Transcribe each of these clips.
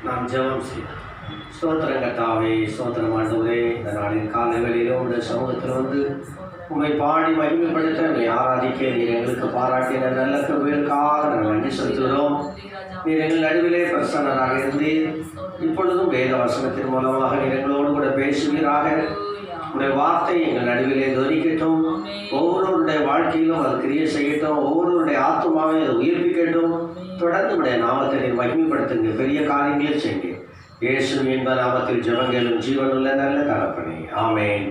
நாம் ஜெபம் செய்வோம். ஸ்தோத்திரம் கர்த்தாவே, ஸ்தோத்திரம் ஆண்டவரே. இந்த நாளின் காலைகளிலும் இந்த சமூகத்தில் வந்து உண்மை பாடி மகிமைப்படுத்த நீ ஆராதிக்க நீர் எங்களுக்கு பாராட்டின நல்ல கிருபைகளுக்காக நாங்கள் நன்றி செலுத்துகிறோம். நீர் எங்கள் நடுவிலே பிரசன்னராக இருந்து இப்பொழுதும் வேத வசனத்தின் மூலமாக நீர் எங்களோடு கூட பேசுவீராக. உடைய வார்த்தை எங்கள் நடுவிலே துவனிக்கட்டும். ஒவ்வொருவருடைய வாழ்க்கையிலும் அது கிரியை செய்யட்டும். ஒவ்வொருவருடைய ஆத்மாவை அதை உயிர்ப்பிக்கட்டும். தொடர்ந்து உடைய நாமத்தை நீர் மகிமைப்படுத்துங்க. பெரிய காரியங்களே செய்யுங்க. இயேசு என்ப நாமத்தில் ஜெபங்களும் ஜீவனுள்ள நல்ல தகப்பனே, ஆமென்.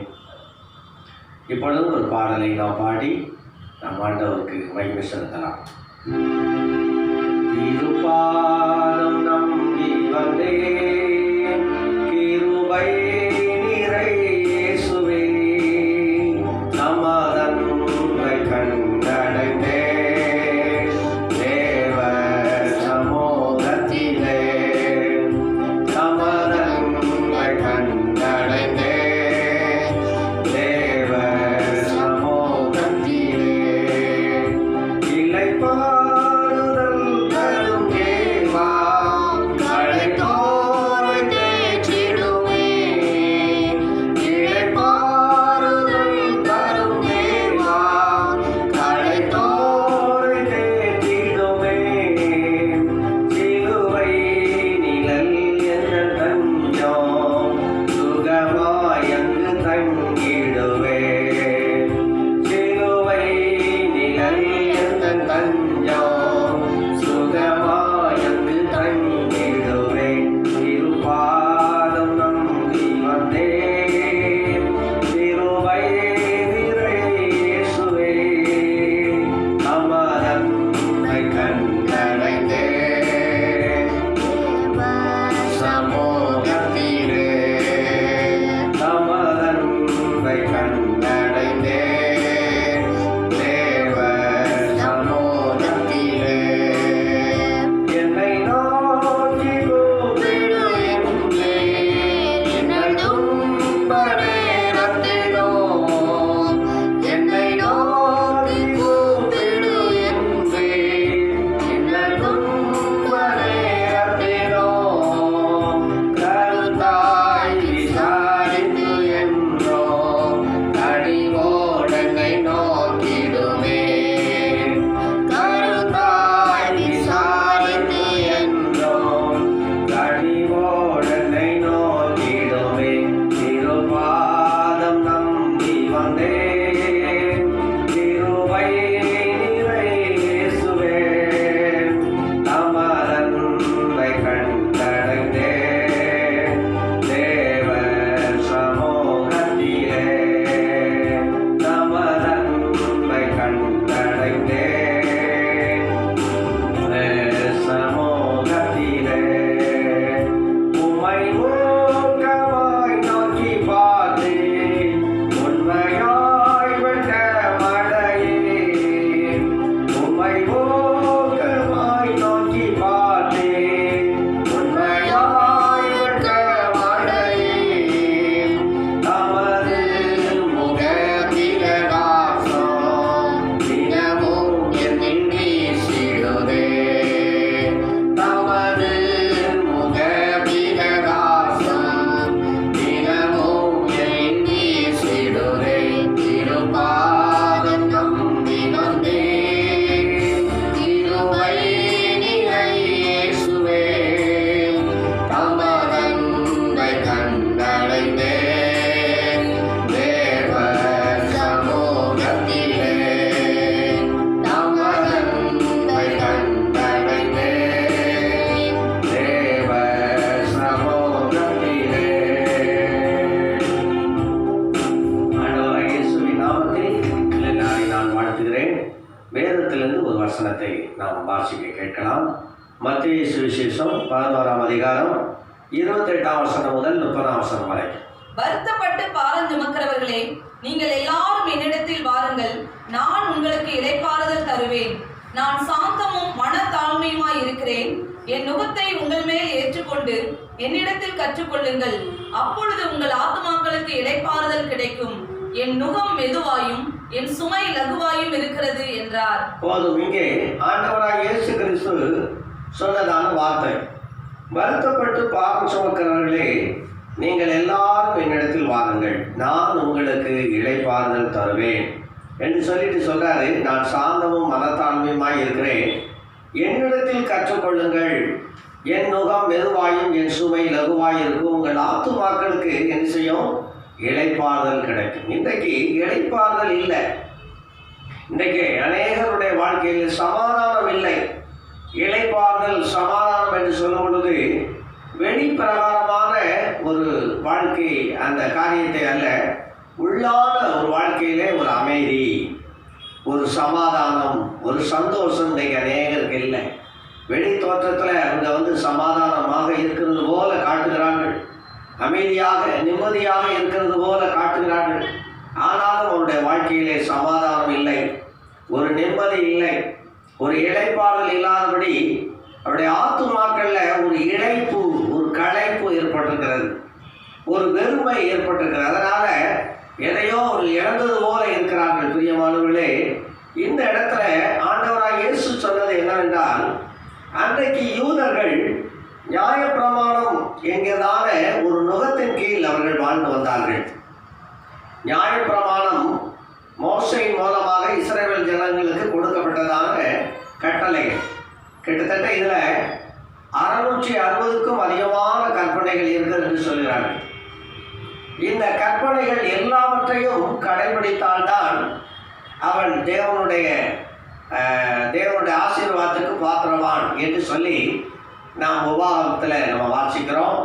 இப்பொழுதும் ஒரு பாடலை நாம் பாடி நம் ஆண்டவருக்கு மகிமை செலுத்தலாம். திருப்பாதம் நம்பி வந்தேன், கிருபை நிறை இயேசுவே, சமாதானத்தை கண்டடைந்தேன். தேவ சமூகத்திலே சமாதானத்தை கண்டடைந்தேன். தேவ சமூகத்திலே இளைப்பாறுதல் தரும் தேவா, அழைத்தோரை தேற்றிடுமே. இளைப்பாறுதல் தரும் தேவா, அழைத்தோரை தேற்றிடுமே. சிலுவை நிழல் என்ற தஞ்சம், சுகமாய் அங்கு தங்கிடுவே. சிலுவை நிழல் என்ற தஞ்சம், சுகமாய் அங்கு தங்கிடுவே. திருப்பாதம் நம்பி வந்தேன், கிருபை நிறை இயேசுவே, சமாதானத்தை கண்டடைந்தேன். சமூகத்திலே சமாதானத்தை கண்டடைந்தேன். தேவ சமூகத்திலே என்னை நோக்கி கூப்பிடு என்றே, என்னை துன்ப நேரத்திலோ. என்னை நோக்கி கூப்பிடு என்றே, என்னை துன்ப நேரத்திலோ. கருத்தாய் விசாரித்து என்றோ, கனிவோடு என்னை நோக்கிடுமே. கருத்தாய் விசாரித்து என்றோ, கனிவோடு என்னை நோக்கிடுமே. திருப்பாதம் நம்பி வந்தேன், கிருபை நிறை இயேசுவே, சமாதானத்தை கண்டடைந்தேன். தேவ சமூகத்திலே சமாதானத்தை கண்டடைந்தேன். சமூகத்திலே உம்மை ஊக்கமாய் நோக்கி பார்த்தேன், உண்மையாய் விட்ட மழையே. உம்மை ஊக்கமாய் நோக்கி பார்த்தேன், உண்மையாய் விட்ட மழையே. தமது முக பிரகாசம் தினமும் என்னில் வீசிடுதே. தமது முக பிரகாசம் தினமும் என்னில் வீசிடுதே. திருப்பாதம் நம்பி வந்தேன், கிருபை நிறை இயேசுவே, சமாதானத்தை கண்டடைந்தேன். தேவ சமூகத்திலே சமாதானத்தை கண்டடைந்தேன். தேவ சமூகத்திலே. ஆண்டவராகிய இயேசுவின் நாமத்தில் இந்த நாளை நான் வாழ்த்துகிறேன். வேதத்திலிருந்து ஒரு வசனத்தை நாம் வாசிக்க கேட்கலாம். மத்தேயு சுவிசேஷம் 11ஆம் அதிகாரம் 28ஆம் வசனம் முதல் 30ஆம் வசனம் வரை. வருத்தப்பட்டு பாரம் சுமக்கிறவர்களே, நீங்கள் எல்லாரும் என்னிடத்தில் வாருங்கள், நான் உங்களுக்கு இளைப்பாறுதல் தருவேன். நான் சாந்தமும் மனத்தாழ்மையுமாய் இருக்கிறேன். என் நுகத்தை உங்கள் மேல் ஏற்றுக்கொண்டு என்னிடத்தில் கற்றுக்கொள்ளுங்கள், அப்பொழுது உங்கள் ஆத்துமாக்களுக்கு இளைப்பாறுதல் கிடைக்கும். என் நுகம் மெதுவாயும் என் சுமை லகுவாயும் இருக்கிறது என்றார். போதும். இங்கே ஆண்டவராகிய இயேசு கிறிஸ்து சொன்னதான வார்த்தை வருத்தப்பட்டு பாரம் சுமக்கிறவர்களே, நீங்கள் எல்லாரும் என்னிடத்தில் வாருங்கள், நான் உங்களுக்கு இளைப்பாறுதல் தருவேன் என்று சொல்லிட்டு சொல்றாரு. நான் சாந்தமும் மனத்தாழ்மையுமாய் இருக்கிறேன், என்னிடத்தில் கற்றுக்கொள்ளுங்கள், என் நுகம் மெதுவாயும் என் சுமை லகுவாய் இருக்கும், உங்கள் ஆத்துமாக்களுக்கு என்ன செய்யும்? இளைப்பாறுதல் கிடைக்கும். இன்றைக்கு இளைப்பாறுதல் இல்லை. இன்றைக்கு அநேகருடைய வாழ்க்கையில் சமாதானம் இல்லை. இளைப்பாறுதல் சமாதானம் என்று சொல்லும் பொழுது வெளிப்பிரகாரமான ஒரு வாழ்க்கை அந்த காரியத்தை அல்ல, உள்ளான ஒரு வாழ்க்கையிலே ஒரு அமைதி, ஒரு சமாதானம், ஒரு சந்தோஷம் இன்றைக்கு அநேகருக்கு இல்லை. வெளி தோற்றத்தில் அவங்க சமாதானமாக இருக்கிறது போல காட்டுகிறார்கள், அமைதியாக நிம்மதியாக இருக்கிறது போல காட்டுகிறார்கள். ஆனாலும் அவருடைய வாழ்க்கையிலே சமாதானம் இல்லை, ஒரு நிம்மதி இல்லை, ஒரு இளைப்பாறுதல் இல்லாதபடி அவருடைய ஆத்துமாக்கள்ல ஒரு இழைப்பு, ஒரு களைப்பு ஏற்பட்டிருக்கிறது, ஒரு வெறுமை ஏற்பட்டிருக்கிறது. அதனால எதையோ ஒரு இழந்தது போல இருக்கிறார்கள். பிரியமானவர்களே, இந்த இடத்துல ஆண்டவராய் இயேசு சொன்னது என்னவென்றால், அன்றைக்கு யூதர்கள் நியாயப்பிரமாணம் என்கிறதான ஒரு நுகத்தின் கீழ் அவர்கள் வாழ்ந்து வந்தார்கள். நியாயப்பிரமாணம் மோசையின் மூலமாக இஸ்ரவேல் ஜனங்களுக்கு கொடுக்கப்பட்டதான கட்டளைகள். கிட்டத்தட்ட இதில் 660க்கும் அதிகமான கற்பனைகள் இருக்கிறது என்று சொல்கிறார்கள். இந்த கற்பனைகள் எல்லாவற்றையும் கடைபிடித்தால்தான் அவன் தேவனுடைய ஆசீர்வாதத்துக்கு பாத்திரவான் என்று சொல்லி நாம் உபாகமத்தில் நம்ம வாசிக்கிறோம்.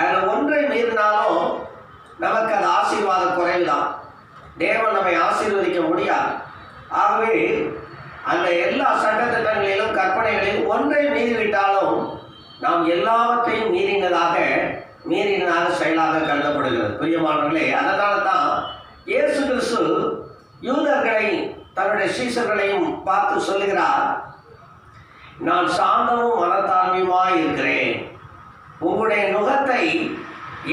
அதில் ஒன்றை மீறினாலும் நமக்கு அது ஆசீர்வாத குறைவுதான். தேவன் நம்மை ஆசீர்வதிக்க முடியாது. ஆகவே அந்த எல்லா சட்டத்திட்டங்களிலும் கற்பனைகளிலும் ஒன்றை மீறிவிட்டாலும் நாம் எல்லாவற்றையும் மீறினதாக செயலாக கருதப்படுகிறது. பிரியமானவர்களே, அதனால தான் இயேசு கிறிஸ்து யூதர்களை தன்னுடைய சீஷர்களையும் பார்த்து சொல்லுகிறார், நான் சாந்தமும் மனத்தாழ்மையுமாய் இருக்கிறேன், உங்களுடைய நுகத்தை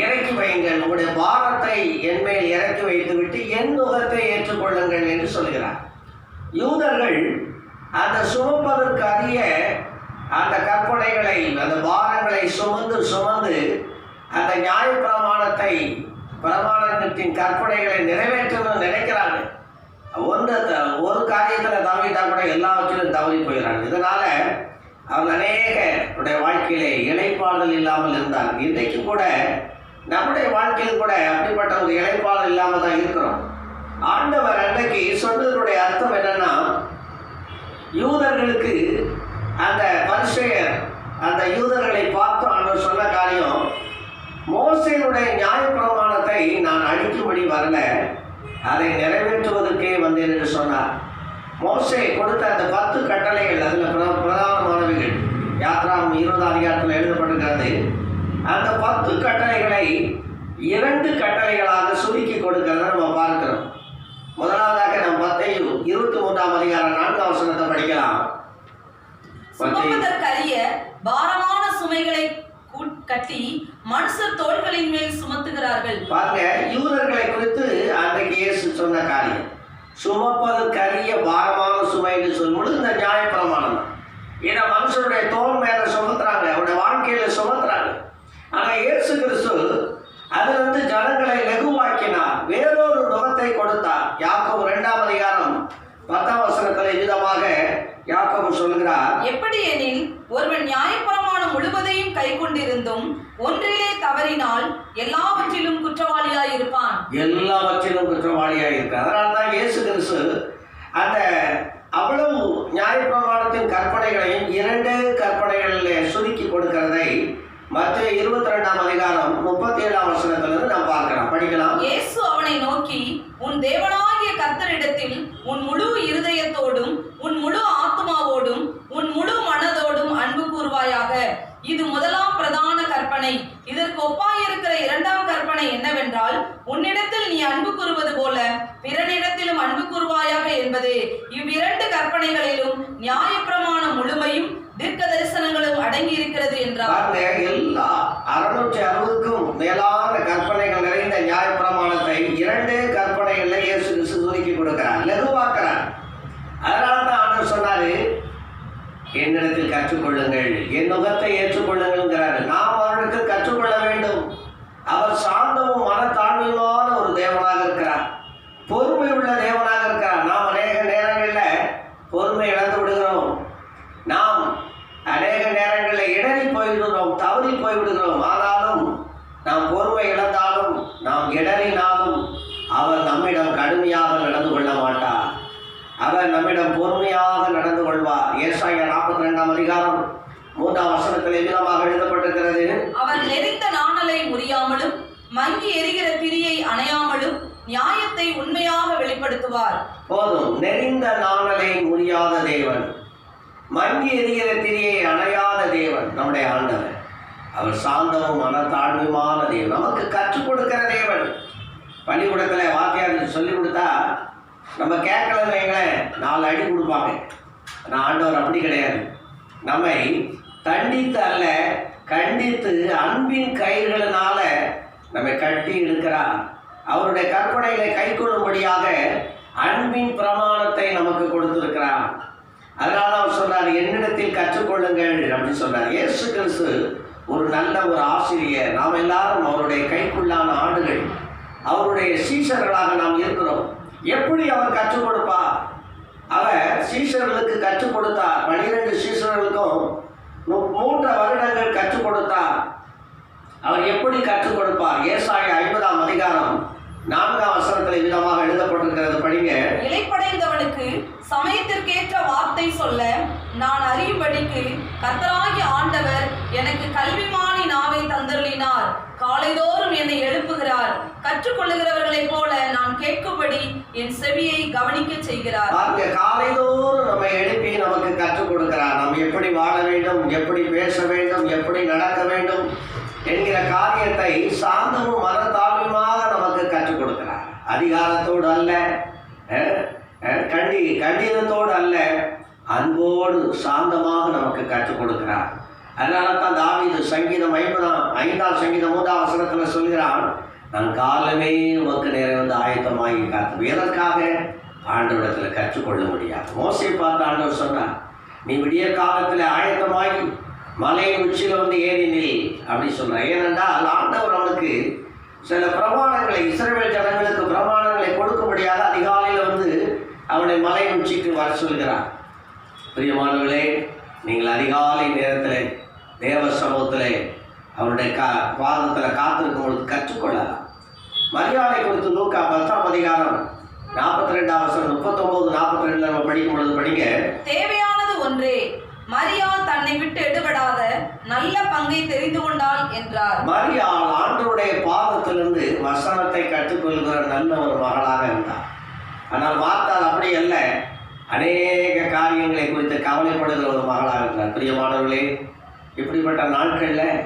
இறக்கி வையுங்கள், உங்களுடைய பாரத்தை என் மேல் இறக்கி வைத்துவிட்டு என் நுகத்தை ஏற்றுக்கொள்ளுங்கள் என்று சொல்கிறார். யூதர்கள் அந்த சுமப்பதற்கு அறிய அந்த கற்பனைகளை, அந்த பாரங்களை சுமந்து அந்த பிரமாணத்தின் கற்பனைகளை நிறைவேற்றணும்னு நினைக்கிறாங்க. ஒரு காரியத்தில் தவறிட்டா கூட எல்லாவற்றிலும் தவறி போகிறாங்க. இதனால அவங்க அநேகருடைய வாழ்க்கையிலே இளைப்பாறுதல் இல்லாமல் இருந்தாங்க. இன்றைக்கு கூட நம்முடைய வாழ்க்கையில் கூட அப்படிப்பட்ட ஒரு இளைப்பாறுதல் இல்லாமல் தான் இருக்கிறோம். ஆண்டவர் அன்றைக்கு சொன்னதனுடைய அர்த்தம் என்னன்னா, யூதர்களுக்கு அந்த பரிசேயர் அந்த யூதர்களை பார்த்து ஆண்டவர் சொன்ன காரியம், மோசேயுடைய நியாயப்பிரமாணத்தை நான் அழிக்கும்படி வரல, அதை நிறைவேற்றுவதற்கே வந்தேன் என்று சொன்னார். மோசே கொடுத்த அந்த 10 கட்டளைகள், அதில் பிரதானமானவைகள் யாத்ராகமம் 20 அதிகாரத்தில் எழுதப்பட்டிருக்கிறது. அந்த 10 கட்டளைகளை 2 கட்டளைகளாக சுருக்கி கொடுக்கிறத நம்ம பார்க்கிறோம். முதலாவதாக நாம் 23ஆம் அதிகாரம் 4ஆம் வசனத்தை படிக்கலாம். சுமப்பதற்கரிய பாரமான சுமைகளை கட்டி மனுஷர் தோள்களின் மேல் சுமத்துகிறார்கள். பாருங்க, யூதர்களை குறித்து அன்றைக்கு இயேசு சொன்ன காரியம், சுமப்பதற்கரிய பாரமான சுமை என்று சொல்லும்போது இந்த நியாயப்பிரமாணம் தான். ஏன்னா மனுஷனுடைய தோல் மேல சுமத்துறாங்க, அவருடைய வாழ்க்கையில சுமத்துறாங்க. ஆனால் இயேசு கிறிஸ்து அதிலிருந்து ஜனங்களை லகுவாக்கினார், வேறொரு நுகத்தை கொடுத்தார். யாக்கோபு 2ஆம் அதிகாரம் 10ஆம் வசனத்தில் விதமாக யாக்கோபு சொல்கிறார், எப்படி எனில் ஒருவன் நியாயப்பிரமாணம் முழுவதையும் கை கொண்டிருந்தும் ஒன்றிலே தவறினால் எல்லாவற்றிலும் குற்றவாளியாய் இருப்பான். எல்லாவற்றிலும் குற்றவாளியாய் இருப்பான். அதனால தான் இயேசு கிறிஸ்து அந்த அவ்வளவு நியாயப்பிரமாணத்தின் கற்பனைகளையும் 2 கற்பனைகளில் சுருக்கி கொடுக்கிறதை மத்திய 22ஆம் அதிகாரம் 37ஆம் வசனத்திலிருந்து நாம் பார்க்கலாம், படிக்கலாம். இயேசு அவனை நோக்கி, உன் தேவனாகிய கர்த்தரிடத்தில் உன் முழு இருதயத்தோடும் உன் முழு ஆத்மாவோடும் உன் முழு மனதோடும் அன்பு கூர்வாயாக. இது முதலாம் பிரதான கற்பனை. இதற்கு ஒப்பாயிருக்கிற 2ஆம் கற்பனை என்னவென்றால், உன்னிடத்தில் நீ அன்பு கூறுவது போல பிறனிடத்திலும் அன்பு கூர்வாயாக என்பதே. இவ்2 கற்பனைகளிலும் நியாயப்பிரமாணம் முழுமையும் தீர்க்க தரிசனங்களும் அடங்கி இருக்கிறது என்றார். எல்லா 660க்கும் மேலான கற்பனைகள் நிறைந்த நியாயப்பிரமாணத்தை 2 கற்பனைகளில் இயேசு கிறிஸ்து சுருக்கி கொடுக்கிறார், லகுவாக்குறார். அதனால தான் ஆண்டவர் சொன்னாரு, என்னிடத்தில் கற்றுக்கொள்ளுங்கள், என் நுகத்தை ஏற்றுக்கொள்ளுங்கள். போய்விடுகிறோம், தவறி போய்விடுகிறோம். ஆனாலும் நாம் பொறுமை இழந்தாலும், நாம் இடறினாலும் அவர் நம்மிடம் கடுமையாக நடந்து கொள்ள மாட்டார். அவர் நம்மிடம் பொறுமையாக நடந்து கொள்வார். ஏசாயா 42 அதிகாரம் 3 வசனத்தில் எவ்விதமாக எழுதப்பட்டிருக்கிறது? அவர் நெறிந்த நாணலை முறியாமலும் மங்கி எரிகிற திரியை அணையாமலும் நியாயத்தை உண்மையாக வெளிப்படுத்துவார். போதும். நெறிந்த நாணலை முறியாத தேவன், மங்கி எரிகிற திரியை அணையாத தேவன் நம்முடைய ஆண்டவர். அவர் சாந்தமும் மனத்தாழ்மையுமான தேவன், நமக்கு கற்றுக் கொடுக்கிற தேவன். பள்ளிக்கூடத்தில் வாத்தியாருக்கு சொல்லி கொடுத்தா நம்ம கேட்கலன்னு வைங்களேன், 4 அடி கொடுப்பாங்க. நான் ஆண்டவர் அப்படி கிடையாது. நம்மை தண்டித்து அல்ல, கண்டித்து அன்பின் கயிறுகளினால நம்மை கட்டி இருக்கிறார். அவருடைய கற்பனைகளை கை கொள்ளும்படியாக அன்பின் பிரமாணத்தை நமக்கு கொடுத்திருக்கிறார். அதனால அவர் சொன்னார், என்னிடத்தில் கற்றுக்கொள்ளுங்கள் அப்படின்னு சொன்னார். இயேசு கிறிஸ்து ஒரு நல்ல ஒரு ஆசிரியர். நாம் எல்லாரும் அவருடைய கைக்குள்ளான ஆடுகள், அவருடைய சீஷர்களாக நாம் இருக்கிறோம். எப்படி அவர் கற்றுக் கொடுப்பார்? அவர் சீஷர்களுக்கு கற்றுக் கொடுத்தார். 12 சீஷர்களுக்கும் 3 வருடங்கள் கற்றுக் கொடுத்தார். அவர் எப்படி கற்றுக் கொடுப்பார்? ஏசாயா 50 அதிகாரம் 4 வசனத்தில் விதமாக எழுதப்பட்டிருக்கிறது, படிங்க. இளைப்படைந்தவனுக்கு சமயத்திற்கேற்ற வார்த்தை சொல்ல நான் அறியும்படிக்கு கர்த்தராகிய ஆண்டவர் எனக்கு கல்விமானி நாவை தந்தருளினார். காலைதோறும் என்னை எழுப்புகிறார். கற்றுக்கொள்ளுகிறவர்களைப் போல நான் கேட்கும்படி என் செவியை கவனிக்க செய்கிறார். காலைதோறும் நம்ம எழுப்பி நமக்கு கற்றுக் கொடுக்கிறார். நாம் எப்படி வாழ வேண்டும், எப்படி பேச வேண்டும், எப்படி நடக்க வேண்டும் என்கிற காரியத்தை சாந்தமும் மனத்தாழ்மையுமாக நமக்கு கற்றுக் கொடுக்கிறார். அதிகாரத்தோடு அல்ல, கண்டிதத்தோடு அல்ல, அன்போடு சாந்தமாக நமக்கு கற்றுக் கொடுக்கிறார். அதனால தான் தாவீது சங்கீதம் 5 சங்கீதம் 3 வசனத்தில் சொல்கிறான், நான் காலமே உமக்கு நேரம் வந்து ஆயத்தமாகி காத்து. எதற்காக? ஆண்டவரிடத்தில் கற்றுக்கொள்ள முடியாது. மோசையை பார்த்து ஆண்டவர் சொன்னார், நீ விடிய காலத்தில் ஆயத்தமாகி மலையின் உச்சியில் வந்து ஏறினில் அப்படி சொன்னார். ஏனென்றால் ஆண்டவர் அவனுக்கு சில பிரமாணங்களை, இஸ்ரவேல் ஜனங்களுக்கு பிரமாணங்களை கொடுக்கும்படியாக அதிகாலையில் வந்து அவனை மலையின் உச்சிக்கு வர சொல்கிறார். பிரியமானவர்களே, நீங்கள் அதிகாலை நேரத்தில் தேவ சமூகத்தில் அவருடைய பாதத்தில் காத்திருக்கும் பொழுது கற்றுக்கொள்ளலாம். மரியாதை குறித்து லூக்கா 10 அதிகாரம் 42 வசனம் 39 42 நம்ம படிக்கும் பொழுது படிங்க. தேவையானது ஒன்றே, மரியாள் தன்னை விட்டு எடுபடாத நல்ல பங்கை தெரிந்து கொண்டாள் என்றார். மரியாள் ஆண்டவருடைய பாதத்திலிருந்து வசனத்தை கற்றுக்கொள்கிற நல்ல ஒரு மகளாக இருந்தார். ஆனால் மார்த்தாள் அப்படி அல்ல, அநேக காரியங்களை குறித்து கவலைப்படுகிற ஒரு மகளாக இருந்தார். பிரியமானவர்களே, இப்படிப்பட்ட நாட்களில்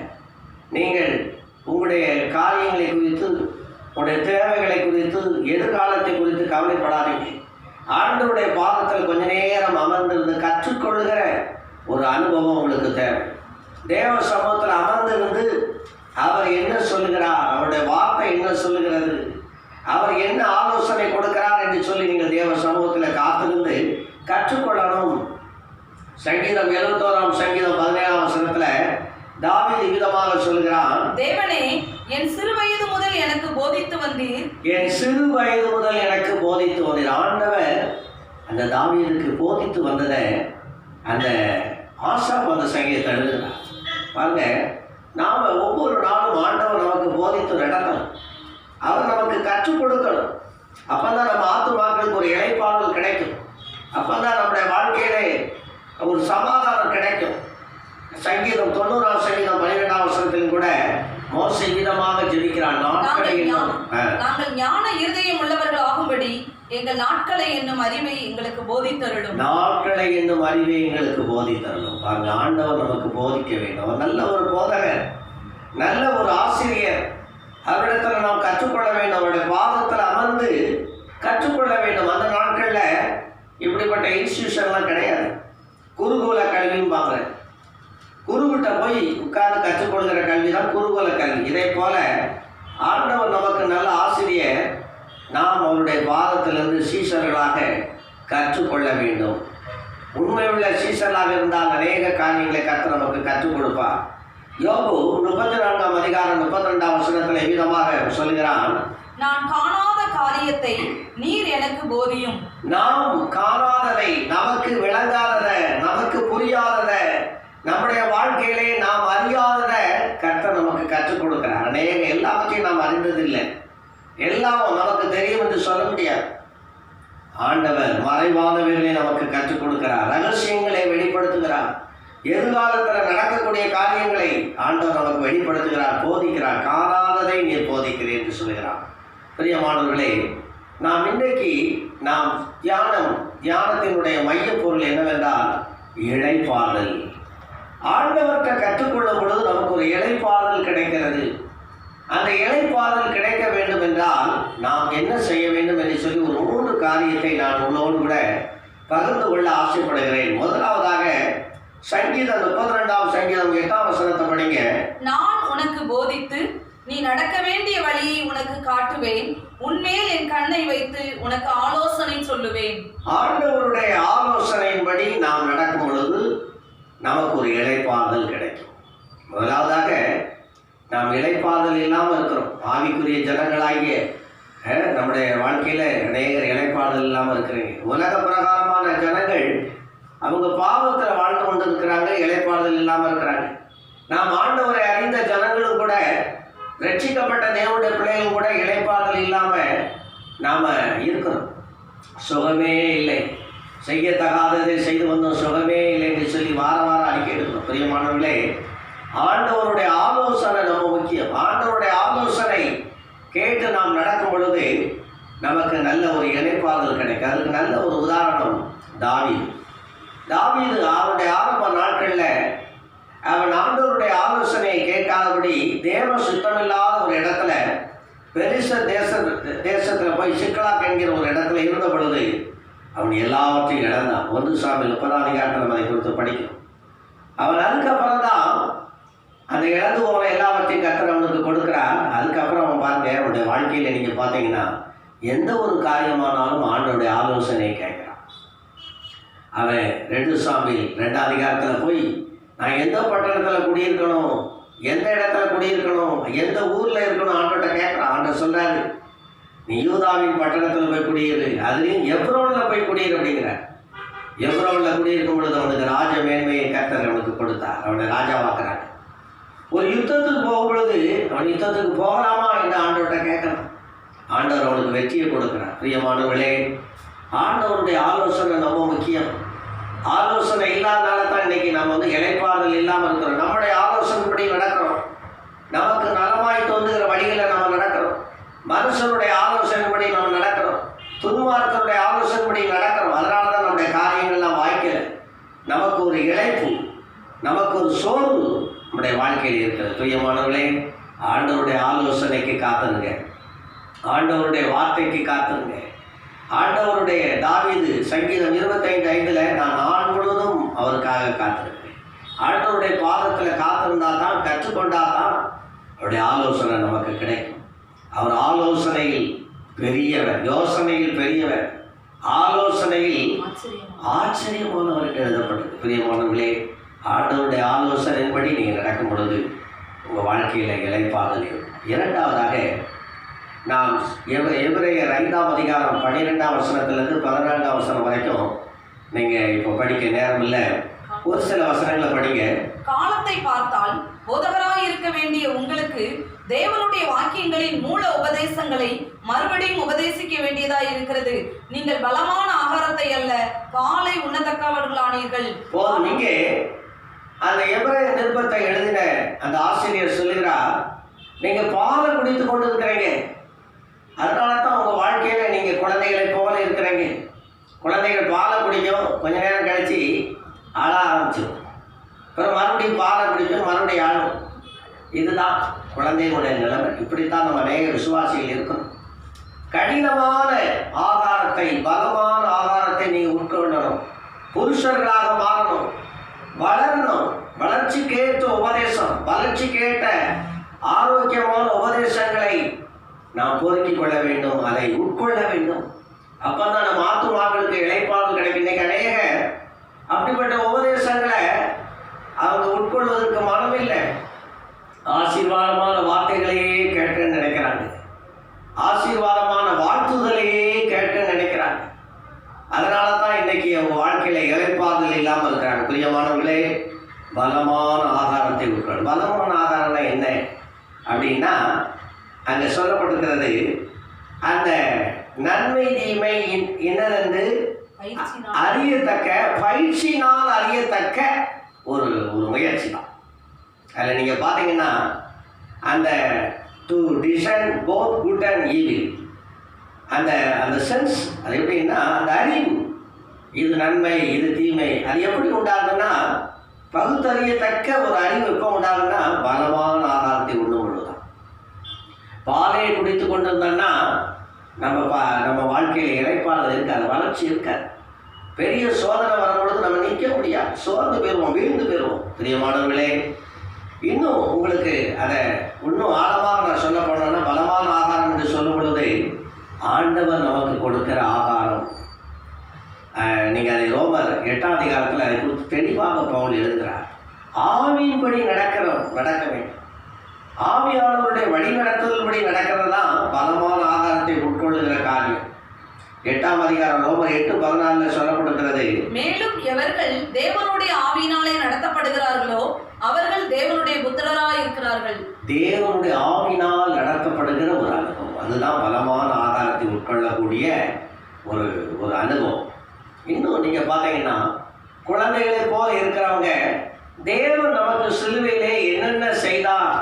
நீங்கள் உங்களுடைய காரியங்களை குறித்து, உங்களுடைய தேவைகளை குறித்து, எதிர்காலத்தை குறித்து கவலைப்படாதீங்க. ஆண்டவருடைய பாதத்தில் கொஞ்ச நேரம் அமர்ந்திருந்து கற்றுக்கொள்கிற ஒரு அனுபவம் உங்களுக்கு தேவை. தேவ சமூகத்தில் அமர்ந்திருந்து அவர் என்ன சொல்லுகிறார், அவருடைய வார்த்தை என்ன சொல்லுகிறது, அவர் என்ன ஆலோசனை கொடுக்கிறார் என்று சொல்லி நீங்கள் தேவ சமூகத்தில் காத்திருந்து கற்றுக்கொள்ளணும். சங்கீதம் 71 சங்கீதம் 17 வசனத்தில் தாவீது விதமாக சொல்கிறான், தேவனே, என் சிறு வயது முதல் எனக்கு போதித்து வந்தீர். என் சிறு வயது முதல் எனக்கு போதித்து வந்தீர். ஆண்டவர் அந்த தாவீதுக்கு போதித்து வந்ததை அந்த ஆசாப் அந்த சங்கீதத்தை எழுதுகிறார். பாருங்க, நாம் ஒவ்வொரு நாளும் ஆண்டவர் நமக்கு போதித்து நடத்தணும், அவர் நமக்கு கற்றுக் கொடுக்கணும். அப்போ தான் நம்ம ஆத்துமாக்களுக்கு ஒரு இளைப்பாறுதல் கிடைக்கும். அப்போ தான் நம்முடைய வாழ்க்கையிலே ஒரு சமாதானம் கிடைக்கும். சங்கீதம் 90 சங்கீதம் 12 வசனத்திலும் கூட மோசே விதமாக ஜெபிக்கிறான், நாங்கள் ஞான இருதயம் உள்ளவர்கள் ஆகும்படி எங்கள் நாட்களை என்னும் அறிவை எங்களுக்கு போதித்தருளும். நாட்களை என்னும் அறிவை எங்களுக்கு போதித்தருளும். பாருங்க, ஆண்டவர் நமக்கு போதிக்க வேண்டும். அவர் நல்ல ஒரு போதகர், நல்ல ஒரு ஆசிரியர். அவரிடத்துல நாம் கற்றுக்கொள்ள வேண்டும், அவருடைய பாதத்தில் அமர்ந்து கற்றுக்கொள்ள வேண்டும். அந்த நாட்களில் இப்படிப்பட்ட இன்ஸ்டியூஷன்லாம் கிடையாது. குருகுல கல்வியும் பார்க்குறேன். குருவிட்ட போய் உட்கார்ந்து கற்றுக்கொள்கிற கல்வி தான் குருகுல கல்வி. இதே போல ஆண்டவர் நமக்கு நல்ல ஆசிரியர். நாம் அவருடைய பாதத்திலிருந்து சீஷர்களாக கற்றுக்கொள்ள வேண்டும். உண்மையுள்ள சீஷர்களாக இருந்தால் அநேக காரியங்களை கற்று நமக்கு கற்றுக் கொடுப்பார். யோபு 34 அதிகாரம் 32 வசனத்தில் எவ்விதமாக சொல்கிறான், நான் காணாத காரியத்தை நீர் எனக்கு போதியும். நாம் காணாததை, நமக்கு விளங்காததை, நமக்கு புரியாததை, நம்முடைய வாழ்க்கையிலே நாம் அறியாதத கர்த்தர் நமக்கு கற்றுக் கொடுக்கிறார். அநேக எல்லாவற்றையும் நாம் அறிந்ததில்லை, எல்லாம் நமக்கு தெரியும் என்று சொல்ல முடியாது. ஆண்டவர் மறைவானவர்களை நமக்கு கற்றுக் கொடுக்கிறார், ரகசியங்களை வெளிப்படுத்துகிறார், எதிர்காலத்தில் நடக்கக்கூடிய காரியங்களை ஆண்டவர் நமக்கு வெளிப்படுத்துகிறார், போதிக்கிறார். காணாததை நீர் போதிக்கிறேன் என்று சொல்கிறார். பிரியமானவர்களே, நாம் இன்றைக்கு தியானத்தினுடைய மைய பொருள் என்னவென்றால் இளைப்பாறுதல். ஆண்டவர்கிட்ட கற்றுக்கொள்ளும் பொழுது நமக்கு ஒரு இளைப்பாறுதல் கிடைக்கிறது. அந்த இளைப்பாறுதல் கிடைக்க வேண்டும் என்றால் நாம் என்ன செய்ய வேண்டும் என்று சொல்லி ஒரு 3 காரியத்தை நான் உங்களோடு கூட பகிர்ந்து கொள்ள ஆசைப்படுகிறேன். முதலாவதாக சங்கீதம் 32ஆம் சங்கீதம் 8ஆம் வசனத்தை படிங்க. நான் உனக்கு போதித்து நீ நடக்க வேண்டிய வழியை உனக்கு காட்டுவேன், உன்மேல் என் கண்ணை வைத்து உனக்கு ஆலோசனை சொல்லுவேன். ஆண்டவருடைய ஆலோசனையின்படி நாம் நடக்கும் பொழுது நமக்கு ஒரு இளைப்பாறுதல் கிடைக்கும். முதலாவதாக நாம் இளைப்பாறுதல் இல்லாமல் இருக்கிறோம். ஆவிக்குரிய ஜனங்களாகிய நம்முடைய வாழ்க்கையில் அநேகர் இளைப்பாறுதல் இல்லாமல் இருக்கிறீங்க. உலக பிரகாரமான ஜனங்கள் அவங்க பாவத்தில் வாழ்ந்து கொண்டு இருக்கிறாங்க, இளைப்பாறுதல் இல்லாமல் இருக்கிறாங்க. நாம் ஆண்டவரை அறிந்த ஜனங்களும் கூட, ரட்சிக்கப்பட்ட தேவனுடைய பிள்ளைகளும் கூட இளைப்பாறுதல் இல்லாமல் நாம் இருக்கிறோம். சுகமே இல்லை, செய்யத்தகாததை செய்து வந்தோம், சுகமே இல்லை என்று சொல்லி வாரம் அறிக்கை எடுக்கணும். பிரியமானவர்களே, ஆண்டவருடைய ஆலோசனை நம்ம முக்கியம். ஆண்டவருடைய ஆலோசனை கேட்டு நாம் நடக்கும் பொழுது நமக்கு நல்ல ஒரு இளைப்பாறுதல் கிடைக்கும். அதுக்கு நல்ல ஒரு உதாரணம் தாவீது அவனுடைய ஆரம்ப நாட்களில் அவன் ஆண்டவருடைய ஆலோசனையை கேட்காதபடி தேவ சுத்தமில்லாத ஒரு இடத்துல பெரிச தேசத்தில் போய் சிக்கலாக் என்கிற ஒரு இடத்துல இருந்த பொழுது அவன் எல்லாவற்றையும் இழந்தான். 1 சாமுவேல் 30ஆம் அதிகாரத்தில் நம்ம அதை குறித்து படிக்கணும். அவன் அதுக்கப்புறம் தான் அந்த இழந்து போன எல்லாவற்றையும் கர்த்தர் அவனுக்கு கொடுக்குறார். அதுக்கப்புறம் அவன் பாருங்க, அவனுடைய வாழ்க்கையில் நீங்கள் பார்த்தீங்கன்னா எந்த ஒரு காரியமானாலும் ஆண்டவருடைய ஆலோசனையை கேட்குறான். அவன் 2 சாமுவேல் 2ஆம் அதிகாரத்தில் போய் நான் எந்த பட்டணத்தில் குடியிருக்கணும், எந்த இடத்துல குடியிருக்கணும், எந்த ஊரில் இருக்கணும் ஆண்டவர்கிட்ட கேட்குறான். ஆண்டவர் சொல்கிறாரு, நீ யூதாவின் பட்டணத்தில் போய் குடியிரு, அதுலேயும் எப்ரோனில் போய் குடியிரு அப்படிங்கிறார். எப்ரோனில் குடியிருக்கும் பொழுது அவனுக்கு ராஜ மேன்மையை கர்த்தர் அவனுக்கு கொடுத்தார், அவனை ராஜாவாக்குறார். ஒரு யுத்தத்துக்கு போகும் பொழுது அவன் யுத்தத்துக்கு போகலாமா என்று ஆண்டவர்கிட்ட கேட்கறான். ஆண்டவர் அவனுக்கு வெற்றியை கொடுக்கிறார். பிரியமானவர்களே, ஆண்டவருடைய ஆலோசனை ரொம்ப முக்கியம். ஆலோசனை இல்லாதனால தான் இன்னைக்கு நம்ம இளைப்பாறுதல் இல்லாமல் இருக்கிறோம். நம்முடைய ஆலோசனைப்படி நடக்கிறோம், நமக்கு நலமாய் தோன்றுகிற வழிகளை நம்ம நடக்கிறோம். மனுஷனுடைய ஆலோசனைப்படி நம்ம நடக்கிறோம், துன்மார்க்கருடைய ஆலோசனைப்படி நடக்கிறோம். அதனால தான் நம்முடைய காரியங்கள்லாம் வாய்க்கல. நமக்கு ஒரு இழைப்பு, நமக்கு ஒரு சோர்வு நம்முடைய வாழ்க்கையில் இருக்கிறது. பிரியமானவர்களே, ஆண்டவருடைய ஆலோசனைக்கு காத்துருங்க, ஆண்டவருடைய வார்த்தைக்கு காத்துருங்க. ஆண்டவருடைய தாவீது சங்கீதம் 25:5 நான் நாள் முழுவதும் அவருக்காக காத்திருக்கிறேன். ஆண்டவருடைய பாதத்தில் காத்திருந்தா தான், கற்றுக்கொண்டா தான் அவருடைய ஆலோசனை நமக்கு கிடைக்கும். அவர் ஆலோசனையில் பெரியவர், யோசனையில் பெரியவர், ஆலோசனையில் ஆச்சரியமானவருக்கு எழுதப்பட்டது. பிரியமானவர்களே, ஆண்டவருடைய ஆலோசனையின்படி நீங்கள் நடக்கும் பொழுது உங்கள் வாழ்க்கையில் இளைப்பாறுதல் இருக்கும். இரண்டாவதாக நாம் எபிரேயர் 5ஆம் அதிகாரம் 12ஆம் வசனத்திலிருந்து 14ஆம் வசனம் வரைக்கும் நீங்கள் இப்போ படிக்க நேரம் இல்லை, ஒரு சில வசனங்களை படிங்க. காலத்தை பார்த்தால் போதகராய் இருக்க வேண்டிய உங்களுக்கு தேவனுடைய வாக்கியங்களின் மூல உபதேசங்களை மறுபடியும் உபதேசிக்க வேண்டியதாய் இருக்கிறது. நீங்கள் பலமான ஆகாரத்தை அல்ல, பாலை உண்ணத்தக்கவர்களானீர்கள். நீங்க அந்த எபிரேய நிருபத்தை எழுதின அந்த ஆசிரியர் சொல்லுகிறார், நீங்க பாலை குடித்து கொண்டு இருக்கிறீங்க, அதனால தான் உங்கள் வாழ்க்கையில் நீங்கள் குழந்தைகளை போல இருக்கிறீங்க. குழந்தைகள் பாலை குடிக்கும், கொஞ்ச நேரம் கழித்து அழ ஆரம்பிச்சிடும், அப்புறம் மறுபடியும் பாலை குடிக்கும், மறுபடியும் ஆளும். இதுதான் குழந்தைகளுடைய நிலைமை. இப்படித்தான் நம்ம அநேக விசுவாசிகள் இருக்கணும். கடினமான ஆகாரத்தை, பலமான ஆகாரத்தை நீங்கள் உட்கொள்ளணும், புருஷர்களாக மாறணும், வளரணும். வளர்ச்சிக்கேற்ற உபதேசம், வளர்ச்சிக்கேற்ற ஆரோக்கியமான உபதேசங்களை நாம் பொறுக்கிக் கொள்ள வேண்டும், அதை உட்கொள்ள வேண்டும். அப்பதான் நம்ம ஆத்துமாக்களுக்கு இளைப்பாறுதல் கிடைக்கும். இன்னைக்கு அநேக அப்படிப்பட்ட உபதேசங்களை அவங்க உட்கொள்வதற்கு மனமில்லை. ஆசீர்வாதமான வார்த்தைகளையே கேட்க நினைக்கிறாங்க, ஆசீர்வாதமான வாழ்த்துதலையே கேட்க நினைக்கிறாங்க. அதனால தான் இன்னைக்கு அவங்க வாழ்க்கையில இளைப்பாறுதல் இல்லாமல் இருக்கிறாங்க. பிரியமானவர்களே, பலம் சோதனை என்ன அப்படின்னா, அங்கே சொல்லப்பட்டிருக்கிறது, அந்த நன்மை தீமை என்னதென்று அறியத்தக்க, பயிற்சினால் அறியத்தக்க ஒரு முயற்சி தான். அதில் நீங்கள் பார்த்தீங்கன்னா, அந்த to design both good and evil, அந்த சென்ஸ் அது எப்படின்னா, அந்த அறிவு, இது நன்மை இது தீமை, அது எப்படி உண்டாகுதுன்னா, பகுத்தறியத்தக்க ஒரு அறிவு எப்போ உண்டாகுதுன்னா, பலமான ஆகாரத்தை உண்ணும் பொழுதுதான். பாலையை குடித்து கொண்டு இருந்தோம்னா நம்ம வாழ்க்கையில் இழைப்பாளர் இருக்காது, வளர்ச்சி இருக்காது. பெரிய சோதனை வரும்பொழுது நம்ம நிற்க முடியாது, சோர்ந்து போயிடுவோம், வீழ்ந்து போயிடுவோம். பிரியமானவர்களே, இன்னும் உங்களுக்கு அதை இன்னும் ஆழமாக நான் சொல்ல போனோம்னா, பலமான ஆகாரம் என்று சொல்லும் பொழுது ஆண்டவர் நமக்கு கொடுக்கிற ஆகாரம். நீங்கள் அதை ரோமர் 8ஆம் அதிகாரத்தில் அதை குறித்து தெளிவாக பவுல் எழுதுகிறார். ஆவியின்படி நடக்க வேண்டும். ஆவியானவருடைய வழிநடத்துதல்படி நடக்கிறது தான் பலமான ஆகாரத்தை உட்கொள்ளுகிற காரியம். 8ஆம் அதிகாரம் ரோமர் 8:14 சொல்லப்படுகிறது, மேலும் எவர்கள் தேவனுடைய ஆவியினாலே நடத்தப்படுகிறார்களோ அவர்கள் தேவனுடைய புத்திரராய் இருக்கிறார்கள். தேவனுடைய ஆவியினால் நடத்தப்படுகிற ஒரு அனுபவம், அதுதான் பலமான ஆகாரத்தை உட்கொள்ளக்கூடிய ஒரு அனுபவம். இன்னும் நீங்கள் பார்த்தீங்கன்னா, குழந்தைகளை போல இருக்கிறவங்க தேவன் நமக்கு சிலுவையிலே என்னென்ன செய்தார்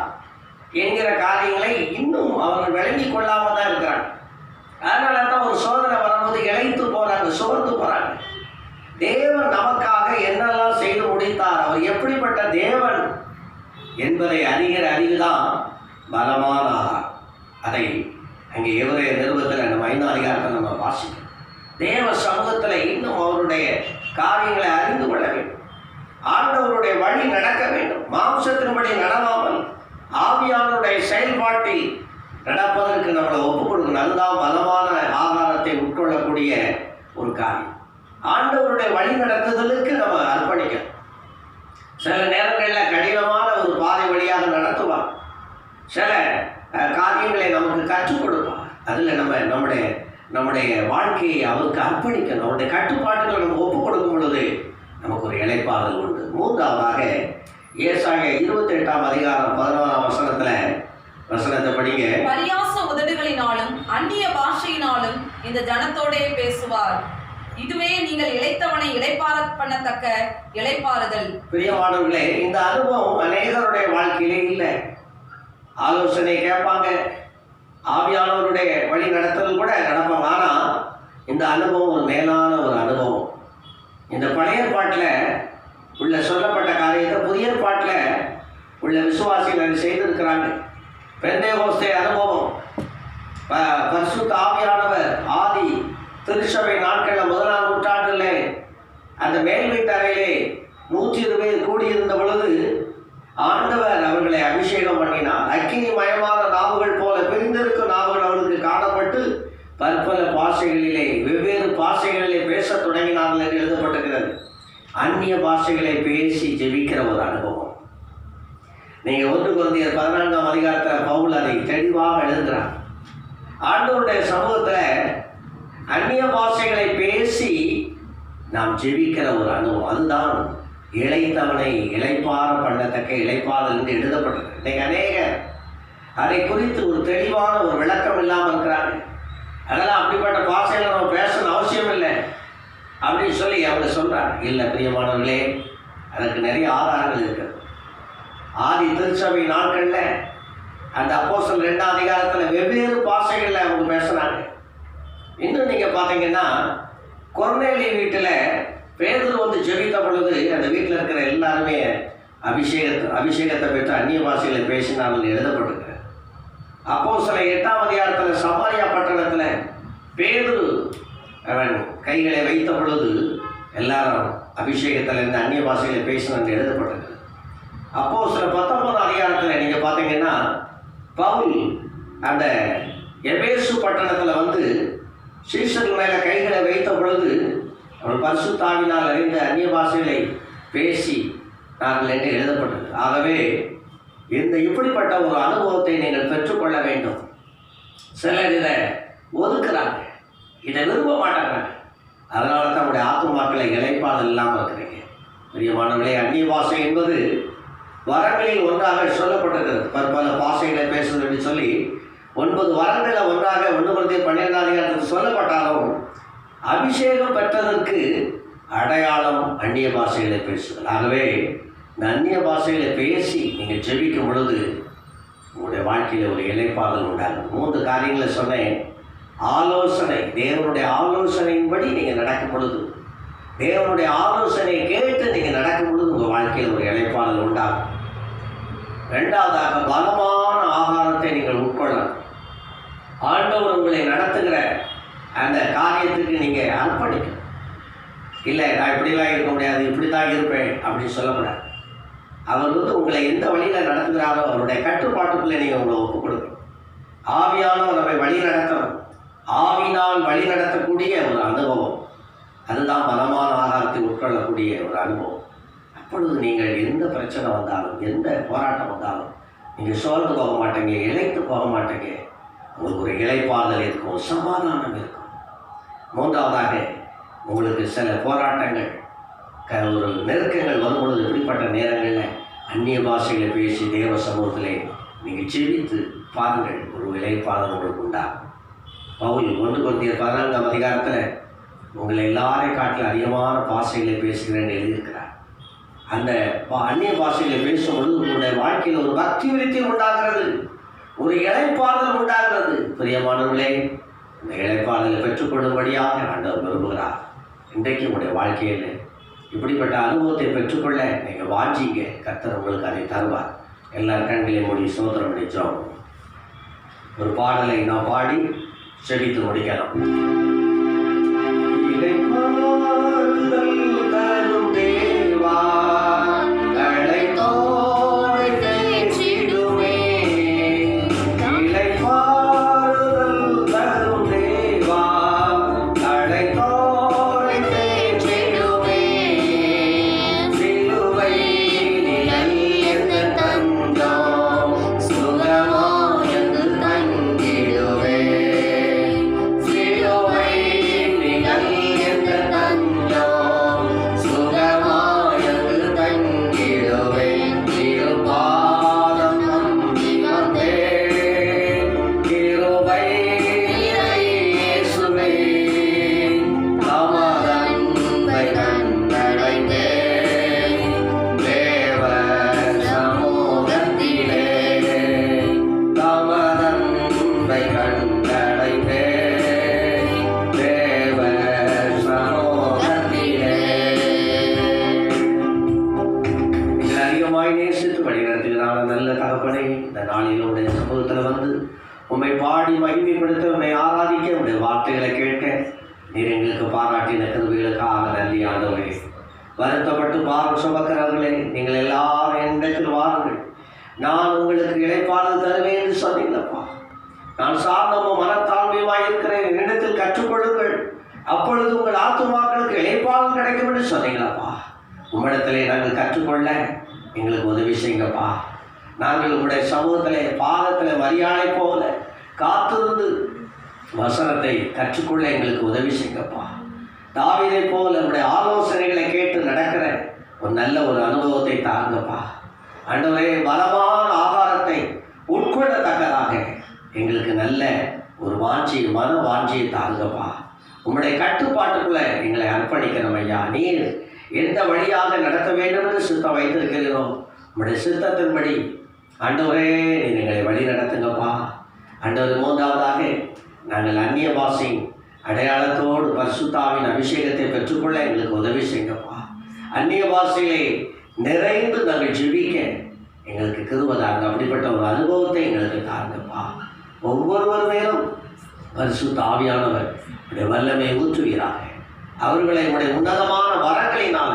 என்கிற காரியங்களை இன்னும் அவர்கள் விளங்கி கொள்ளாமல் தான் இருக்கிறாங்க. அதனால தான் ஒரு சோதனை வரும்போது இழைத்து போகிறாங்க, சோர்ந்து போகிறாங்க. தேவன் நமக்காக என்னெல்லாம் செய்து முடித்தார், அவர் எப்படிப்பட்ட தேவன் என்பதை அறிகிற அறிவுதான் பலமான ஆகாரம். அதை அங்கே எவரைய நிறுவத்தில் நம்ம 5ஆம் அதிகாரத்தில் நம்ம வாசிக்கிறோம். தேவ சமூகத்தில் இன்னும் அவருடைய காரியங்களை அறிந்து கொள்ள வேண்டும். ஆண்டவருடைய வழி நடக்க வேண்டும். மாம்சத்தின்படி நடவாமல் ஆவியானவருடைய செயல்பாட்டில் நடப்பதற்கு நம்மளை ஒப்புக் கொடுக்கணும். அதுதான் பலமான ஆகாரத்தை உட்கொள்ளக்கூடிய ஒரு காரியம். ஆண்டவருடைய வழி நடத்துதலுக்கு நம்ம அர்ப்பணிக்கணும். சில நேரங்களில் கடினமான ஒரு பாதை வழியாக நடத்துவார், சில காரியங்களை நமக்கு கற்றுக் கொடுப்பார். அதில் நம்முடைய வாழ்க்கையை அவருக்கு அர்ப்பணிக்கணும். அவருடைய கட்டுப்பாட்டுகளை நம்ம ஒப்புக் கொடுக்கும் பொழுது நமக்கு ஒரு இளைப்பாறுதல் உண்டு. மூன்றாவதாக ஏசாயா 28ஆம் அதிகாரம் 11ஆம் வசனத்தை படிங்க. பரியாச உதடுகளினாலும் அந்நிய பாஷையினாலும் இந்த ஜனத்தோடே பேசுவார். இதுவே நீங்கள் இளைத்தவனை இளைப்பாற பண்ணத்தக்க இளைப்பாறுதல். பிரியமானவர்களே, இந்த அனுபவம் அநேகருடைய வாழ்க்கையிலே இல்லை. ஆலோசனை கேட்பாங்க, ஆவியானவருடைய வழி நடத்தல் கூட நடப்பாங்க. ஆனால் இந்த அனுபவம் ஒரு மேலான ஒரு அனுபவம். இந்த பழைய பாட்டில் உள்ள சொல்லப்பட்ட காரியத்தை புதிய பாட்டில் உள்ள விசுவாசிகள் செய்திருக்கிறாங்க. பெந்தேகோஸ்தே அனுபவம், பரிசுத்த ஆவியானவர் ஆதி திருச்சபை நாட்களில் 1ஆம் நூற்றாண்டில் அந்த மேல் வீட்டறையிலே 120 பேர் கூடியிருந்த பொழுது ஆண்டவர் அவர்களை அபிஷேகம் பண்ணினார். அக்கினி மயமான நாவுகள் போல பிரிந்திருக்கும் நாவுகள் அவர்களுக்கு காணப்பட்டு பற்பல பாஷைகளிலே வெவ்வேறு பாஷைகளிலே பேச தொடங்கினார்கள் என்று எழுதப்பட்டிருக்கிறது. அந்நிய பாஷைகளை பேசி ஜெபிக்கிற ஒரு அனுபவம். நீங்கள் 1 கொரிந்தியர் 14ஆம் அதிகாரத்தில் பவுல் அதை தெளிவாக எழுதுகிறார். ஆண்டவருடைய சமூகத்தில் அந்நிய பாஷைகளை பேசி நாம் ஜெபிக்கிற ஒரு அனுபவம், அதுதான் இளைத்தவனை இளைப்பாற பண்ணத்தக்க இளைப்பாறுதல் என்று எழுதப்பட்டது. இன்றைக்கு அநேகர் அதை குறித்து ஒரு தெளிவான ஒரு விளக்கம் இல்லாமல் இருக்கிறாங்க. அதெல்லாம் அப்படிப்பட்ட பாஷைகளை நம்ம பேசணும் அவசியம் இல்லை அப்படின்னு சொல்லி அவங்க சொல்கிறாங்க. இல்லை பிரியமானவர்களே, அதற்கு நிறைய ஆதாரங்கள் இருக்குது. ஆதி திருச்சபை நாட்களில் அந்த அப்போஸ்தலர் 2ஆம் அதிகாரத்தில் வெவ்வேறு பாஷைகளில் அவங்க பேசுகிறாங்க. இன்னும் நீங்கள் பார்த்தீங்கன்னா, கொர்நேலி வீட்டில் பேதுரு வந்து ஜெபித்த பொழுது அந்த வீட்டில் இருக்கிற எல்லாருமே அபிஷேகத்தை பெற்று அந்நிய பாஷைகளை பேசினார்கள் எழுதப்பட்டிருக்கிறது. அப்போஸ்தலர் 8ஆம் அதிகாரத்தில் சமாரியா பட்டணத்தில் பேதுரு அவன் கைகளை வைத்த பொழுது எல்லாரும் அபிஷேகத்தில் இருந்து அந்நிய பாஷைகளை பேசினான்னு எழுதப்பட்டிருக்கிறது. அப்போஸ்தலர் 19ஆம் அதிகாரத்தில் நீங்கள் பார்த்தீங்கன்னா, பவுல் அந்த எபேசு பட்டணத்தில் வந்து சீஷர்கள் மேலே கைகளை வைத்த பொழுது அவள் பரிசுத்த ஆவியினால் அறிந்த அந்நிய பாஷைகளை பேசி நாங்கள் என்று எழுதப்பட்டது. ஆகவே இப்படிப்பட்ட ஒரு அனுபவத்தை நீங்கள் பெற்றுக்கொள்ள வேண்டும். சிலர் இதை ஒதுக்குறாங்க, இதை விரும்ப மாட்டாங்க. அதனால தான் நம்முடைய ஆத்துமாக்களை இளைப்பாறுதல் இல்லாமல் இருக்கிறீங்க. பிரியமானவர்களே, அந்நிய பாஷை என்பது வரங்களில் ஒன்றாக சொல்லப்பட்டிருக்கிறது. பற்பல பாஷைகளை பேசுவது என்று சொல்லி 9 வரங்களை ஒன்றாக 1 Corinthians 12 சொல்லப்பட்டாலும் அபிஷேகம் பெற்றதற்கு அடையாளம் அந்நிய பாஷைகளை பேசுதல். ஆகவே இந்த அந்நிய பாஷைகளை பேசி நீங்கள் ஜெபிக்கும் பொழுது உங்களுடைய வாழ்க்கையில் ஒரு இளைப்பாறுதல் உண்டாகும். 3 காரியங்களை சொன்னேன். ஆலோசனை, தேவனுடைய ஆலோசனையின்படி நீங்கள் நடக்கும் பொழுது, தேவனுடைய ஆலோசனையை கேட்டு நீங்கள் நடக்கும் பொழுது உங்கள் வாழ்க்கையில் ஒரு இளைப்பாறுதல் உண்டாகும். 2வதாக பலமான ஆகாரத்தை நீங்கள் உட்கொள்ளலாம். ஆண்டவர் உங்களை நடத்துகிற அந்த காரியத்துக்கு நீங்கள் அர்ப்பணிக்கணும். இல்லை நான் இப்படிலாம் இருக்க முடியாது, இப்படி தான் இருப்பேன் அப்படின்னு சொல்லக்கூடாது. அவர் உங்களை எந்த வழியில் நடத்துகிறாரோ அவருடைய கட்டுப்பாட்டுக்குள்ளே நீங்கள் உங்களை ஒப்புக் கொடுக்கணும். ஆவியானவர் நம்மை வழி நடத்தணும். ஆவினால் வழி நடத்தக்கூடிய ஒரு அனுபவம், அதுதான் பலமான ஆகாரத்தை உட்கொள்ளக்கூடிய ஒரு அனுபவம். அப்பொழுது நீங்கள் எந்த பிரச்சனை வந்தாலும், எந்த போராட்டம் வந்தாலும் நீங்கள் சோர்ந்து போக மாட்டீங்க, இழைத்து போக மாட்டீங்க. உங்களுக்கு ஒரு இளைப்பாறுதல் இருக்கும், சமாதானம் இருக்கும். 3வதாக உங்களுக்கு சில போராட்டங்கள், ஒரு நெருக்கங்கள் வரும்பொழுது இப்படிப்பட்ட நேரங்களில் அந்நிய பாஷைகளை பேசி தேவ சமூகத்திலே நீங்கள் ஜெபித்து பாருங்கள், ஒரு இளைப்பாறுதல் உங்களுக்கு உண்டாகும். பவுல் 1 Corinthians 14 உங்களை எல்லாரையும் காட்டில் அதிகமான பாஷைகளை பேசுகிறேன்னு எழுதியிருக்கிறார். அந்த அந்நிய பாஷைகளை பேசும்பொழுது உங்களுடைய வாழ்க்கையில் ஒரு பக்தி விருத்தி உண்டாகிறது, ஒரு இளைப்பாறுதல் உண்டாகிறது. பிரியமானவர்களே, இந்த இளைப்பாறுதலை பெற்றுக்கொள்ளும்படியாக ஆண்டவர் விரும்புகிறார். இன்றைக்கு உங்களுடைய வாழ்க்கையில் இப்படிப்பட்ட அனுபவத்தை பெற்றுக்கொள்ள நீங்கள் வாஞ்சிங்க. கர்த்தர் உங்களுக்கு அதை தருவார். எல்லார் கண்களையும் மூடி ஸ்தோத்திரம் அடித்தோம். ஒரு பாடலை நாம் பாடி செபித்து முடிக்கலாம். நல்ல தகப்பனே, இந்த நாளில் உடைய சமூகத்தில் வந்து உண்மை பாடி மகிமைப்படுத்த, உண்மை ஆராதிக்க, உடைய வார்த்தைகளை கேட்க நீர் எங்களுக்கு பாராட்டின கிருபைகளுக்காக நன்றி ஆண்டவரே. வருத்தப்பட்டு பாரம் சுமக்கிறவர்களே, நீங்கள் எல்லாரும் என்னிடத்தில் வாருங்கள், நான் உங்களுக்கு இளைப்பாறுதல் தருவேன் என்று சொன்னீங்களப்பா. நான் சாந்தமும் மனத்தாழ்மையுமாய் இருக்கிறேன், என்னிடத்தில் கற்றுக்கொள்ளுங்கள், அப்பொழுது உங்கள் ஆத்துமாக்களுக்கு இளைப்பாறுதல் கிடைக்கும் என்று சொன்னீங்களப்பா. உம்மிடத்திலே நாங்கள் கற்றுக்கொள்ள எங்களுக்கு உதவி செய்யுங்கப்பா. நாங்கள் உங்களுடைய சமூகத்திலே பாதத்தில் மரியாதை போல காத்திருந்து வசனத்தை கற்றுக்கொள்ள எங்களுக்கு உதவி செய்யுங்கப்பா. தாவீதை போல உங்களுடைய ஆலோசனைகளை கேட்டு நடக்கிற ஒரு நல்ல ஒரு அனுபவத்தை தாருங்கப்பா. ஆண்டவரே, பலமான ஆகாரத்தை உட்கொள்ளத்தக்கதாக எங்களுக்கு நல்ல ஒரு வாஞ்சியை, மன வாஞ்சியை தாருங்கப்பா. உங்களுடைய கட்டுப்பாட்டுக்குள்ள எங்களை அர்ப்பணிக்கிறோம் ஐயா. நீர் எந்த வழியாக நடத்த வேண்டும் என்று சித்தம் வைத்திருக்கிறோம், உங்களுடைய சித்தத்தின்படி ஆண்டவரே நீர் எங்களை வழி நடத்துங்கப்பா. ஆண்டவர், 3வதாக நாங்கள் அந்நிய பாஷை அடையாளத்தோடு பரிசுத்தாவின் அபிஷேகத்தை பெற்றுக்கொள்ள எங்களுக்கு உதவி செய்யுங்கப்பா. அந்நிய பாஷையை நிறைந்து நாங்கள் ஜெபிக்க எங்களுக்கு கிருபைதாங்க. அப்படிப்பட்ட ஒரு அனுபவத்தை எங்களுக்கு தாருங்கப்பா. ஒவ்வொருவர் மேலும் பரிசுத்த ஆவியானவர் உடைய வல்லமை ஊற்றுவீராக. அவர்களை உடைய உன்னதமான வரங்களினால,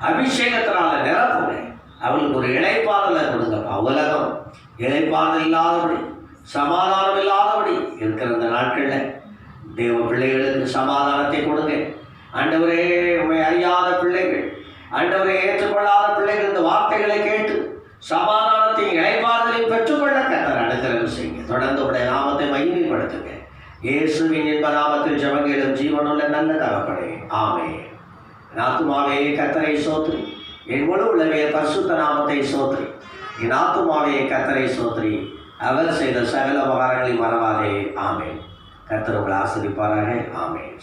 அபிஷேகத்தினால நிரப்புங்க. அவர்களுக்கு ஒரு இளைப்பாறுதலை கொடுங்கப்பா. உலகம் இளைப்பாறுதல் இல்லாதபடி, சமாதானம் இல்லாதபடி இருக்கிற இந்த நாட்களில் தேவ பிள்ளைகளுக்கு சமாதானத்தை கொடுங்க ஆண்டவரே. உண்மை அறியாத பிள்ளைகள், ஆண்டவரை ஏற்றுக்கொள்ளாத பிள்ளைகள் இந்த வார்த்தைகளை கேட்டு சமாதானத்தையும் இளைப்பாறுதலையும் பெற்றுக்கொள்ள கர்த்தர் அனுக்கிரகம் செய்யுங்க. தொடர்ந்து உடைய நாமத்தை மகிமைப்படுத்துங்க. இயேசுவின் இன்ப நாமத்தில் ஜெபங்களும் ஜீவனுள்ள நல்ல தகப்பனே, ஆமென். ஆத்துமாவே கர்த்தரை ஸ்தோத்திரி, என் முழு உலகைய பரிசுத்த நாமத்தை சோத்ரி. என் ஆத்துமாவே கர்த்தரை சோத்ரி. அவர் செய்த சகல உபகாரங்களை மறவாதே. ஆமென். கர்த்தர் உங்களை ஆசீர்வதிப்பாராக. ஆமென்.